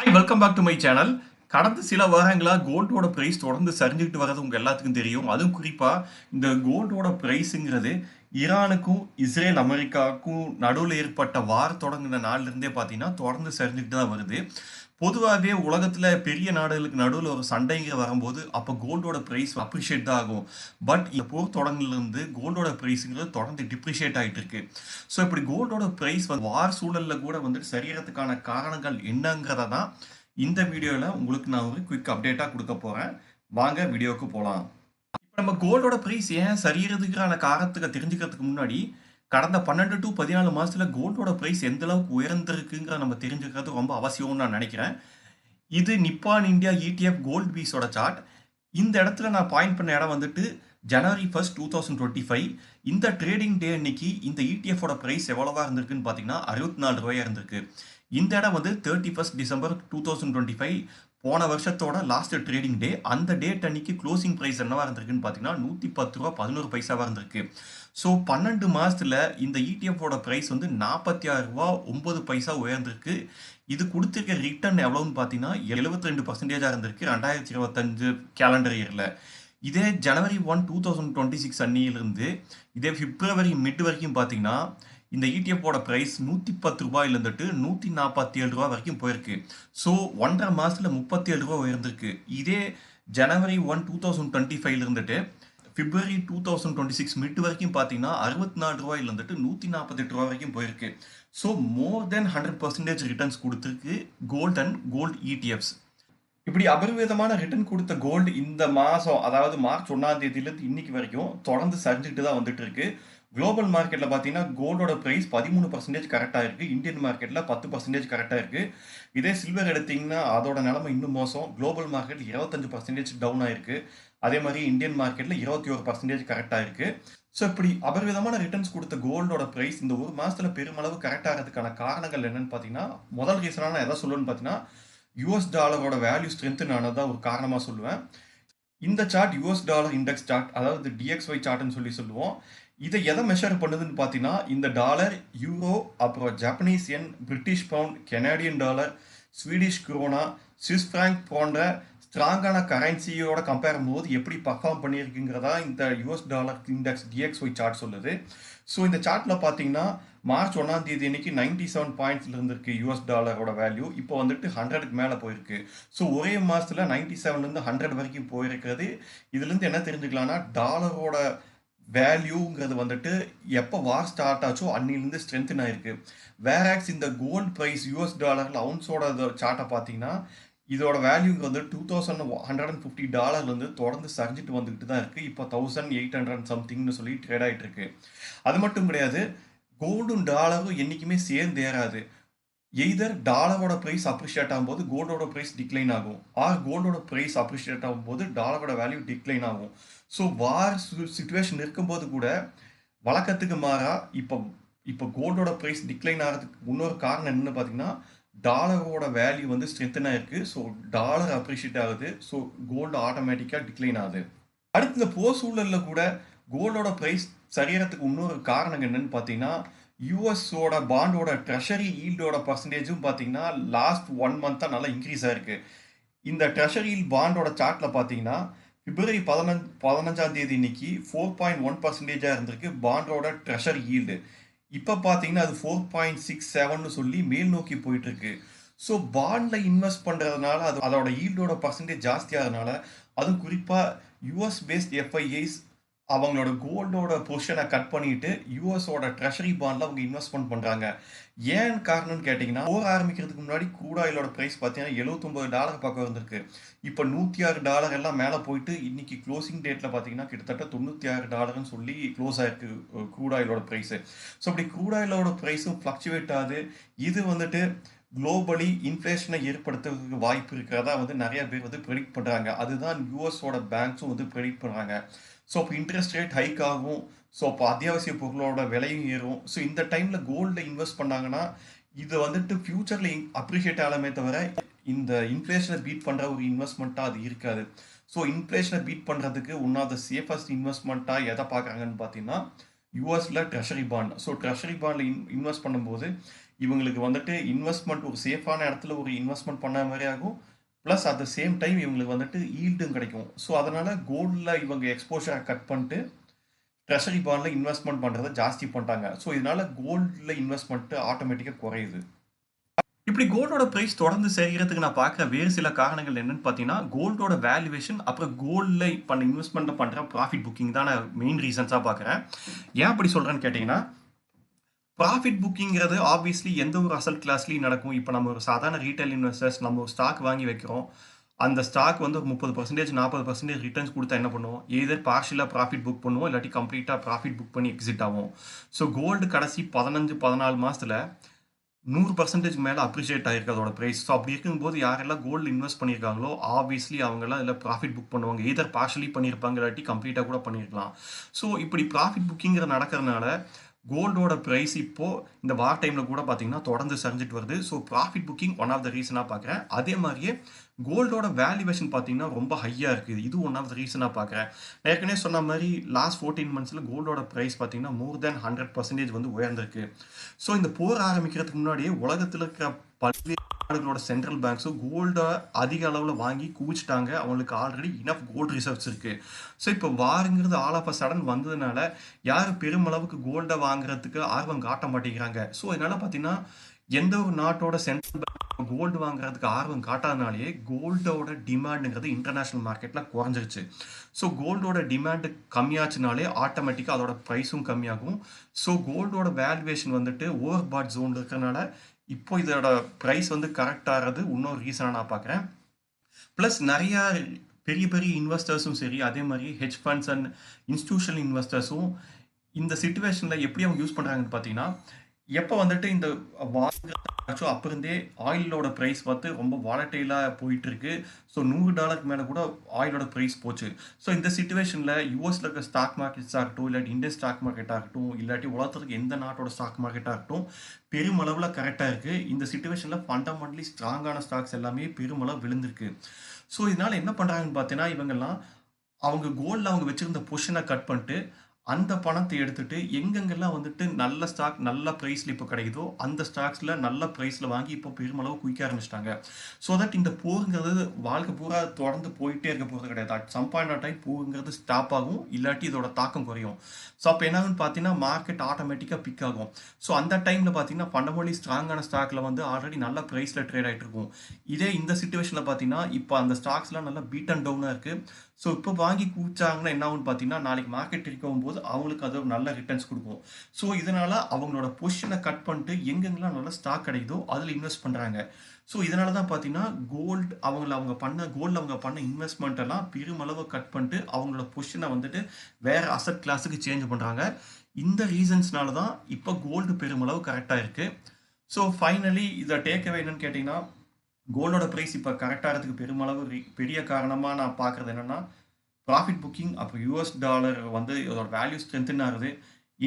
Hi welcome back to my channel. கடந்த சில வாரங்களா கோல்டோட price தொடர்ந்து சரிஞ்சுக்கிட்டு வர்றது உங்க எல்லாத்துக்கும் தெரியும். அதுவும் குறிப்பா இந்த கோல்டோட பிரைஸுங்கிறது ஈரானுக்கும் இஸ்ரேல் அமெரிக்காவுக்கும் நடுவில் ஏற்பட்ட வார் தொடங்கின நாள்ல இருந்தே பார்த்தீங்கன்னா தொடர்ந்து சரிஞ்சுக்கிட்டு தான் வருது. பொதுவாகவே உலகத்துல பெரிய நாடுகளுக்கு நடுவில் ஒரு சண்டைங்கிற வரும்போது அப்போ கோல்டோட பிரைஸ் அப்ரிஷியேட் தான் ஆகும். பட் இந்த போர் தொடங்கில இருந்து கோல்டோட பிரைஸுங்கிறது தொடர்ந்து டிப்ரிஷியேட் ஆகிட்டு இருக்கு. ஸோ இப்படி கோல்டோட பிரைஸ் வார் சூழல்ல கூட வந்துட்டு சரியறதுக்கான காரணங்கள் என்னங்கிறத தான் இந்த வீடியோவில் உங்களுக்கு நான் ஒரு குயிக் அப்டேட்டாக கொடுக்க போகிறேன். வாங்க வீடியோவுக்கு போகலாம். இப்போ நம்ம கோல்டோட ப்ரைஸ் ஏன் சரியறதுக்கான காரணத்துக்கு தெரிஞ்சுக்கிறதுக்கு முன்னாடி கடந்த 12 to 14 மாதத்தில் கோல்டோட ப்ரைஸ் எந்த அளவுக்கு உயர்ந்திருக்குங்கிற நம்ம தெரிஞ்சுக்கிறது ரொம்ப அவசியம்னு நான் நினைக்கிறேன். இது நிப்பான் இந்தியா இடிஎஃப் கோல்ட் பீஸோட சார்ட். இந்த இடத்துல நான் பாயிண்ட் பண்ண இடம் வந்துட்டு ஜனவரி 1, 2025. இந்த ட்ரேடிங் டே அன்னைக்கு இந்த இடிஎஃபோட ப்ரைஸ் எவ்வளவா இருந்திருக்குன்னு பார்த்தீங்கன்னா 64 ரூபாயா இருந்திருக்கு. இந்த இடம் வந்து 31 டிசம்பர் 2025 போன வருஷத்தோட லாஸ்ட் ட்ரேடிங் டே. அந்த டேட் அன்னைக்கு க்ளோசிங் ப்ரைஸ் என்னவா இருந்திருக்குன்னு பார்த்தீங்கன்னா 110 ரூபா 11 பைசாவாக இருந்திருக்கு. ஸோ 12 மாதத்தில் இந்த இடிஎஃபோட ப்ரைஸ் வந்து 46 ரூபா 9 பைசா உயர்ந்திருக்கு. இது கொடுத்துருக்க ரிட்டர்ன் எவ்வளோன்னு பார்த்தீங்கன்னா 72% இருந்திருக்கு 2025 கேலண்டர் இயரில். இதே ஜனவரி 1, 2026 அன்னியிலிருந்து இதே பிப்ரவரி மிட் வரைக்கும் பார்த்தீங்கன்னா இந்த இடிஎஃபோட ப்ரைஸ் 110 ரூபாயில இருந்துட்டு 147 ரூபா வரைக்கும் போயிருக்கு. ஸோ 1.5 மாதத்தில் 37 ரூபா உயர்ந்திருக்கு. இதே ஜனவரி 1, 2025 இருந்துட்டு பிப்ரவரி 2026 மிட் வரைக்கும் பார்த்தீங்கன்னா 64 ரூபாயில இருந்துட்டு 148 ரூபா வரைக்கும் போயிருக்கு. ஸோ மோர் தென் 100% ரிட்டர்ன்ஸ் கொடுத்துருக்கு கோல்ட் அண்ட் கோல்ட் இடிஎஃப்ஸ். இப்படி அபரிவிதமான ரிட்டர்ன் கொடுத்த கோல்டு இந்த மாதம், அதாவது மார்ச் 1ஆம் தேதியிலேருந்து இன்னைக்கு வரைக்கும் தொடர்ந்து சரிஞ்சுக்கிட்டு தான் வந்துட்டு இருக்கு. குளோபல் மார்க்கெட்டில் பார்த்தீங்கன்னா கோல்டோட ப்ரைஸ் 13% கரெக்டாக இருக்குது. இந்தியன் மார்க்கெட்டில் 10% கரெக்டாக இருக்குது. இதே சில்வர் எடுத்திங்கன்னா அதோட நிலைமை இன்னும் மோசம். குளோபல் மார்க்கெட் 25% டவுன் ஆயிருக்கு. அதே மாதிரி இந்தியன் மார்க்கெட்டில் 21% கரெக்டாக இருக்குது. ஸோ இப்படி அபரிவிதமான ரிட்டர்ன்ஸ் கொடுத்த கோல்டோட ப்ரைஸ் இந்த ஒரு மாதத்தில் பெருமளவு கரெக்டாகிறதுக்கான காரணங்கள் என்னன்னு பார்த்தீங்கன்னா, முதல் ரீசனாக நான் எதை சொல்லுவேன்னு பார்த்தீங்கன்னா, யூஎஸ் டாலரோட வேல்யூ ஸ்ட்ரென்த் ஆனதான் ஒரு காரணமாக சொல்லுவேன். இந்த chart US dollar index chart, அதாவது டிஎக்ஸ்ஒய் சார்ட்னு சொல்லுவோம். இதை எதை மெஷர் பண்ணுதுன்னு பார்த்தீங்கன்னா, இந்த டாலர், யூரோ, அப்புறம் Japanese yen, British pound, Canadian dollar, Swedish krona, Swiss franc போன்ற ஸ்ட்ராங்கான கரன்சியோட கம்பேர் பண்ணும்போது எப்படி பர்ஃபார்ம் பண்ணியிருக்குங்கிறதா இந்த US dollar index DXY chart சொல்லுது. ஸோ இந்த சார்ட்டில் பார்த்தீங்கன்னா மார்ச் 1ஆம் தேதி அன்னைக்கு 97 பாயிண்ட்ஸ்ல இருந்திருக்கு யூஎஸ் டாலரோட வேல்யூ. இப்போ வந்துட்டு 100க்கு மேலே போயிருக்கு. ஸோ ஒரே மாதத்தில் 97லேருந்து 100 வரைக்கும் போயிருக்கிறது. இதுலேருந்து என்ன தெரிஞ்சுக்கலாம்னா, டாலரோட வேல்யூங்கிறது வந்துட்டு எப்போ வார் ஸ்டார்ட் ஆச்சோ அன்னிலேருந்து ஸ்ட்ரென்தன் ஆயிருக்கு. வேராக்ஸ் இந்த கோல்டு ப்ரைஸ் யூஎஸ் டாலரில் அவுன்ஸோட சார்ட்டை பார்த்தீங்கன்னா இதோட வேல்யூங்க வந்து $2,150 தொடர்ந்து சரிஞ்சிட்டு வந்துக்கிட்டு தான் இருக்குது. இப்போ 1,800 சம்திங்னு சொல்லி ட்ரேட் ஆகிட்டு இருக்கு. அது மட்டும் கிடையாது, கோல்டும் டாலரும் என்றைக்குமே சேர்ந்து ஏறாது. எய்தர் டாலரோட ப்ரைஸ் அப்ரிஷியேட் ஆகும்போது கோல்டோட ப்ரைஸ் டிக்ளைன் ஆகும், ஆர் கோல்டோட ப்ரைஸ் அப்ரிஷியேட் ஆகும்போது டாலரோட வேல்யூ டிக்ளைன் ஆகும். ஸோ வார் சிச்சுவேஷன் இருக்கும்போது கூட வழக்கத்துக்கு மாறா இப்போ கோல்டோட ப்ரைஸ் டிக்ளைன் ஆகிறதுக்கு இன்னொரு காரணம் என்னன்னு பார்த்தீங்கன்னா, டாலரோட வேல்யூ வந்து ஸ்ட்ரென்தனாக இருக்குது. ஸோ டாலர் அப்ரிஷியேட் ஆகுது. ஸோ கோல்டு ஆட்டோமேட்டிக்காக டிக்ளைன் ஆகுது. அடுத்து இந்த போர் சூழலில் கூட கோல்டோட ப்ரைஸ் சரியறதுக்கு இன்னொரு காரணம் என்னன்னு பார்த்தீங்கன்னா, யூஎஸோட பாண்டோட ட்ரெஷரி ஈல்டோட பர்சன்டேஜும் பார்த்தீங்கன்னா லாஸ்ட் 1 மந்த்தாக நல்லா இன்க்ரீஸ் ஆயிருக்கு. இந்த ட்ரெஷரி பாண்டோட சார்ட்டில் பார்த்தீங்கன்னா பிப்ரவரி 15ஆம் தேதி இன்னைக்கு 4.1% இருந்திருக்கு பாண்டோட ட்ரெஷரி ஈல்டு. இப்போ பார்த்தீங்கன்னா அது 4.67ன்னு சொல்லி மேல் நோக்கி போயிட்டு இருக்கு. ஸோ பாண்டில் இன்வெஸ்ட் பண்ணுறதுனால அதோட ஈல்டோட பர்சன்டேஜ் ஜாஸ்தியாகிறதுனால, அதுவும் குறிப்பாக யூஎஸ் பேஸ்ட் எஃப்ஐஐஸ் அவங்களோட கோல்டோட பொசிஷனை கட் பண்ணிட்டு யூஎஸோட ட்ரெஷரி பாண்டில் அவங்க இன்வெஸ்ட்மெண்ட் பண்ணுறாங்க. ஏன் காரணம்னு கேட்டிங்கன்னா, போர் ஆரம்பிக்கிறதுக்கு முன்னாடி க்ரூட் ஆயிலோட ப்ரைஸ் பார்த்தீங்கன்னா $79 பக்கம் இருந்திருக்கு. இப்போ $106 எல்லாம் மேலே போயிட்டு இன்னைக்கு க்ளோசிங் டேட்டில் பார்த்தீங்கன்னா கிட்டத்தட்ட $96ன்னு சொல்லி க்ளோஸ் ஆயிருக்கு க்ரூட் ஆயிலோட ப்ரைஸு. ஸோ அப்படி க்ரூட் ஆயிலோட ப்ரைஸும் ஃப்ளக்சுவேட் ஆகுது. இது வந்துட்டு குளோபலி இன்ஃப்ளேஷனை ஏற்படுத்துறதுக்கு வாய்ப்பு இருக்கிறதா வந்து நிறைய பேர் வந்து ப்ரெடிக்ட் பண்ணுறாங்க. அதுதான் யூஎஸோட பேங்க்ஸும் வந்து ப்ரெடிக்ட் பண்ணுறாங்க. ஸோ இப்போ இன்ட்ரெஸ்ட் ரேட் ஹைக் ஆகும். ஸோ அப்போ அத்தியாவசிய பொருளோட விலையும் ஏறும். ஸோ இந்த டைமில் கோல்டில் இன்வெஸ்ட் பண்ணாங்கன்னா இது வந்துட்டு ஃபியூச்சரில் அப்ரிஷியேட் ஆகலாமே தவிர இந்த இன்ஃப்ளேஷனை பீட் பண்ணுற ஒரு இன்வெஸ்ட்மெண்ட்டாக அது இருக்காது. ஸோ இன்ஃப்ளேஷனை பீட் பண்ணுறதுக்கு ஒன் ஆஃப் த சேஃபஸ்ட் இன்வெஸ்ட்மெண்ட்டாக எதை பார்க்குறாங்கன்னு பார்த்தீங்கன்னா யூஎஸில் ட்ரெஷரி பாண்ட். ஸோ ட்ரெஷரி பாண்டில் இன்வெஸ்ட் பண்ணும்போது இவங்களுக்கு வந்துட்டு இன்வெஸ்ட்மெண்ட் ஒரு சேஃபான இடத்துல ஒரு இன்வெஸ்ட்மெண்ட் பண்ண மாதிரி ஆகும். Plus at the same time இவங்களுக்கு வந்துட்டு ஈல்டும் கிடைக்கும். ஸோ அதனால கோல்டில் இவங்க எக்ஸ்போஷரை கட் பண்ணிட்டு ட்ரெஷரி பாண்டில் இன்வெஸ்ட்மெண்ட் பண்ணுறதை ஜாஸ்தி பண்ணிட்டாங்க. ஸோ இதனால கோல்டில் இன்வெஸ்ட்மெண்ட் ஆட்டோமேட்டிக்காக குறையுது. இப்படி கோல்டோட பிரைஸ் தொடர்ந்து செய்கிறதுக்கு நான் பார்க்குற வேறு சில காரணங்கள் என்னன்னு பார்த்தீங்கன்னா, கோல்டோட வேல்யூவேஷன், அப்புறம் கோல்டில் பண்ண இன்வெஸ்ட்மெண்ட் பண்ணுற ப்ராஃபிட் புக்கிங் தான் நான் மெயின் ரீசன்ஸாக பார்க்குறேன். ஏன் அப்படி சொல்கிறேன்னு கேட்டிங்கன்னா, ப்ராஃபிட் புக்கிங்கிறது ஆப்வியஸ்லி எந்த ஒரு அசல் கிளாஸ்லையும் நடக்கும். இப்போ நம்ம ஒரு சாதாரண ரீட்டைல் இன்வெஸ்டர்ஸ் நம்ம ஒரு ஸ்டாக் வாங்கி வைக்கிறோம். அந்த ஸ்டாக் வந்து ஒரு 30% 40% ரிட்டர்ன்ஸ் கொடுத்தா என்ன பண்ணுவோம்? எய்தர் பார்ஷியலாக ப்ராஃபிட் புக் பண்ணுவோம், இல்லாட்டி கம்ப்ளீட்டாக ப்ராஃபிட் புக் பண்ணி எக்ஸிட் ஆகும். ஸோ கோல்டு கடைசி 15-14 மாதத்தில் 100% மேலே அப்ரிஷியேட் ஆகிருக்கு அதோட ப்ரைஸ். ஸோ அப்படி இருக்கும்போது யாரெல்லாம் கோல்டு இன்வெஸ்ட் பண்ணியிருக்காங்களோ ஆப்வியஸ்லி அவங்கெல்லாம் இதில் ப்ராஃபிட் புக் பண்ணுவாங்க. எய்தர் பார்ஷலி பண்ணியிருப்பாங்க, இல்லாட்டி கம்ப்ளீட்டாக கூட பண்ணியிருக்கலாம். ஸோ இப்படி ப்ராஃபிட் புக்கிங்கிற நடக்கிறதுனால கோல்டோட ப்ரைஸ் இப்போது இந்த வார் டைமில் கூட பார்த்தீங்கன்னா தொடர்ந்து சரிஞ்சிட்டு வருது. So profit booking one of the ரீசனாக பார்க்குறேன். அதே மாதிரியே கோல்டோட வேல்யூவேஷன் பார்த்தீங்கன்னா ரொம்ப ஹையாக இருக்குது. இது ஒன் ஆஃப் த ரீசனாக பார்க்குறேன். நான் ஏற்கனவே சொன்ன மாதிரி லாஸ்ட் 14 மந்த்ஸில் கோல்டோட ப்ரைஸ் பார்த்தீங்கன்னா மோர் தேன் 100% வந்து உயர்ந்திருக்கு. ஸோ இந்த போர் ஆரம்பிக்கிறதுக்கு முன்னாடியே உலகத்தில் இருக்கிற பல்வேறு நாடுகளோட சென்ட்ரல் பேங்க்ஸும் கோல்டை அதிக அளவில் வாங்கி குவிச்சிட்டாங்க. அவங்களுக்கு ஆல்ரெடி இனஃப் கோல்டு ரிசர்வ்ஸ் இருக்குது. ஸோ இப்போ வாருங்கிறது ஆல் ஆஃப் அ சடன் வந்ததுனால யார் பெருமளவுக்கு கோல்டை வாங்குறதுக்கு ஆர்வம் காட்ட மாட்டேங்கிறாங்க. ஸோ இதனால் பார்த்தீங்கன்னா எந்த ஒரு நாட்டோட சென்ட்ரல் பேங்க் கோல்டு வாங்குறதுக்கு ஆர்வம் காட்டாதனாலேயே கோல்டோட டிமாண்டுங்கிறது இன்டர்நேஷ்னல் மார்க்கெட்டில் குறைஞ்சிருச்சு. ஸோ கோல்டோட டிமாண்டு கம்மியாச்சுனாலே ஆட்டோமேட்டிக்காக அதோட ப்ரைஸும் கம்மியாகும். ஸோ கோல்டோட வேல்யூவேஷன் வந்துட்டு ஓவர் பாட் ஜோன் இருக்கிறனால இப்போ இதோட ப்ரைஸ் வந்து கரெக்ட் ஆகிறது இன்னொரு ரீசனாக நான் பார்க்குறேன். ப்ளஸ் நிறையா பெரிய பெரிய இன்வெஸ்டர்ஸும் சரி, அதே மாதிரி ஹெட்ஜ் ஃபண்ட்ஸ் அண்ட் இன்ஸ்டிடியூஷனல் இன்வெஸ்டர்ஸும் இந்த சிச்சுவேஷனில் எப்படி அவங்க யூஸ் பண்ணுறாங்கன்னு பார்த்தீங்கன்னா, எப்போ வந்துட்டு இந்த வாங்கிறச்சோ அப்போ இருந்தே ஆயிலோட ப்ரைஸ் பார்த்து ரொம்ப வாலட்டைலாக போயிட்டு இருக்கு. ஸோ $100 மேலே கூட ஆயிலோட ப்ரைஸ் போச்சு. ஸோ இந்த சிச்சுவேஷனில் யூஎஸில் இருக்க ஸ்டாக் மார்க்கெட்ஸ் ஆகட்டும், இல்லாட்டி இந்தியன் ஸ்டாக் மார்க்கெட் ஆகட்டும், இல்லாட்டி உலகத்துக்கு எந்த நாட்டோட ஸ்டாக் மார்க்கெட் ஆகட்டும் பெருமளவில் கரெக்டாக இருக்குது. இந்த சிச்சுவேஷனில் ஃபண்டமெண்டலி ஸ்ட்ராங்கான ஸ்டாக்ஸ் எல்லாமே பெருமளவு விழுந்திருக்கு. ஸோ இதனால் என்ன பண்ணுறாங்கன்னு பார்த்தீங்கன்னா, இவங்கெல்லாம் அவங்க கோல்டில் அவங்க வச்சுருந்த பொசிஷனை கட் பண்ணிட்டு அந்த பணத்தை எடுத்துட்டு எங்கெங்கெல்லாம் வந்துட்டு நல்ல ஸ்டாக் நல்ல ப்ரைஸில் இப்போ கிடைக்குதோ அந்த ஸ்டாக்ஸில் நல்ல ப்ரைஸில் வாங்கி இப்போ பெருமளவு குவிக்க ஆரம்பிச்சிட்டாங்க. ஸோ தட் இந்த போருங்கிறது வாழ்க்கை பூரா தொடர்ந்து போயிட்டே இருக்க போகிறது கிடையாது. At some point of time போருங்கிறது ஸ்டாப் ஆகும், இல்லாட்டி இதோட தாக்கம் குறையும். ஸோ அப்போ என்னாகுன்னு பார்த்தீங்கன்னா மார்க்கெட் ஆட்டோமேட்டிக்காக பிக் ஆகும். ஸோ அந்த டைமில் பார்த்தீங்கன்னா ஃபண்டமெண்டலி ஸ்ட்ராங்கான ஸ்டாக்கில் வந்து ஆல்ரெடி நல்ல ப்ரைஸில் ட்ரேட் ஆகிட்டு இருக்கும். இதே இந்த சிச்சுவேஷனில் பார்த்தீங்கன்னா இப்போ அந்த ஸ்டாக்ஸ்லாம் நல்லா பீட் அண்ட் டவுனாக இருக்குது. ஸோ இப்போ வாங்கி குவிச்சாங்கன்னா என்ன ஆகுன்னு பார்த்தீங்கன்னா நாளைக்கு மார்க்கெட் இருக்கும் போது அவங்களுக்கு அது ஒரு நல்ல ரிட்டர்ன்ஸ் கொடுக்கும். ஸோ இதனால் அவங்களோட பொசிஷனை கட் பண்ணிட்டு எங்கெங்கெல்லாம் நல்ல ஸ்டாக் கிடைக்குதோ அதில் இன்வெஸ்ட் பண்ணுறாங்க. ஸோ இதனால தான் பார்த்தீங்கன்னா அவங்க பண்ண இன்வெஸ்ட்மெண்ட் எல்லாம் பெருமளவு கட் பண்ணிட்டு அவங்களோட பொசிஷனை வந்துட்டு வேறு அசட் கிளாஸுக்கு சேஞ்ச் பண்ணுறாங்க. இந்த ரீசன்ஸ்னால தான் இப்போ கோல்டு பெருமளவு கரெக்டாக இருக்குது. ஸோ ஃபைனலி இதை டேக் அவே என்னன்னு கேட்டிங்கன்னா, கோல்டோட ப்ரைஸ் இப்போ கரெக்டாகிறதுக்கு பெருமளவு பெரிய காரணமாக நான் பார்க்குறது என்னென்னா ப்ராஃபிட் புக்கிங், அப்புறம் யூஎஸ் டாலர் வந்து இதோட வேல்யூ ஸ்ட்ரென்தன் ஆகுது,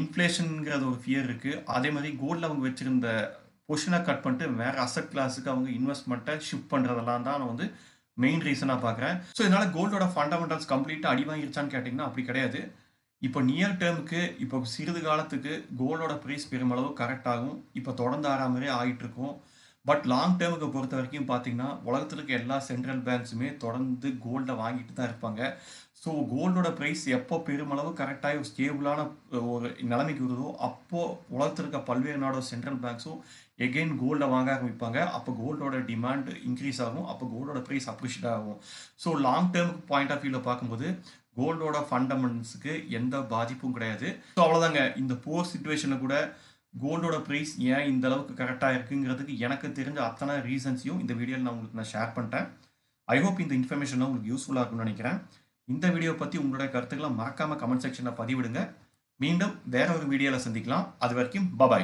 இன்ஃப்ளேஷனுங்கிறது ஒரு ஃபியர் இருக்குது. அதே மாதிரி கோல்டில் அவங்க வச்சுருந்த பொசிஷனை கட் பண்ணிட்டு வேறு அசட் கிளாஸுக்கு அவங்க இன்வெஸ்ட்மெண்ட்டை ஷிஃப்ட் பண்ணுறதெல்லாம் தான் நான் வந்து மெயின் ரீசனாக பார்க்குறேன். ஸோ இதனால் கோல்டோட ஃபண்டமெண்டல்ஸ் கம்ப்ளீட்டாக அடி வாங்கிருச்சான்னு கேட்டிங்கன்னா அப்படி கிடையாது. இப்போ நியர் டேர்முக்கு இப்போ சிறிது காலத்துக்கு கோல்டோட ப்ரைஸ் பெருமளவு கரெக்ட் ஆகும். இப்போ தொடர்ந்து ஆற மாதிரியே ஆகிட்டு இருக்கும். பட் லாங் டேர்முக்கு பொறுத்த வரைக்கும் பார்த்தீங்கன்னா உலகத்தில் இருக்க எல்லா சென்ட்ரல் பேங்க்ஸுமே தொடர்ந்து கோல்டை வாங்கிட்டு தான் இருப்பாங்க. ஸோ கோல்டோட ப்ரைஸ் எப்போ பெருமளவு கரெக்டாக ஒரு ஸ்டேபிளான ஒரு நிலைமைக்கு வருதோ அப்போது உலகத்தில் இருக்க பல்வேறு நாடோட சென்ட்ரல் பேங்க்ஸும் எகெயின் கோல்டை வாங்க ஆரம்பிப்பாங்க. அப்போ கோல்டோட டிமாண்ட் இன்க்ரீஸ் ஆகும், அப்போ கோல்டோட ப்ரைஸ் அப்ரிஷியேட் ஆகும். ஸோ லாங் டேர்முக்கு பாயிண்ட் ஆஃப் வியூவில் பார்க்கும்போது கோல்டோட ஃபண்டமெண்டல்ஸுக்கு எந்த பாதிப்பும் கிடையாது. ஸோ அவ்வளோதாங்க. இந்த போர் சிச்சுவேஷனில் கூட கோல்டோட ப்ரைஸ் ஏன் இந்த அளவுக்கு கரெக்டாக இருக்குங்கிறதுக்கு எனக்கு தெரிஞ்ச அத்தனை ரீசன்ஸையும் இந்த வீடியோவில் நான் ஷேர் பண்ணிட்டேன். ஐ ஹோப் இந்த இன்ஃபர்மேஷன் உங்களுக்கு யூஸ்ஃபுல்லாக இருக்கும்னு நினைக்கிறேன். இந்த வீடியோ பற்றி உங்களோட கருத்துக்களை மறக்காமல் கமெண்ட் செக்ஷனில் பதிவிடுங்க. மீண்டும் வேற ஒரு வீடியோவில் சந்திக்கலாம். அது வரைக்கும் பாய்.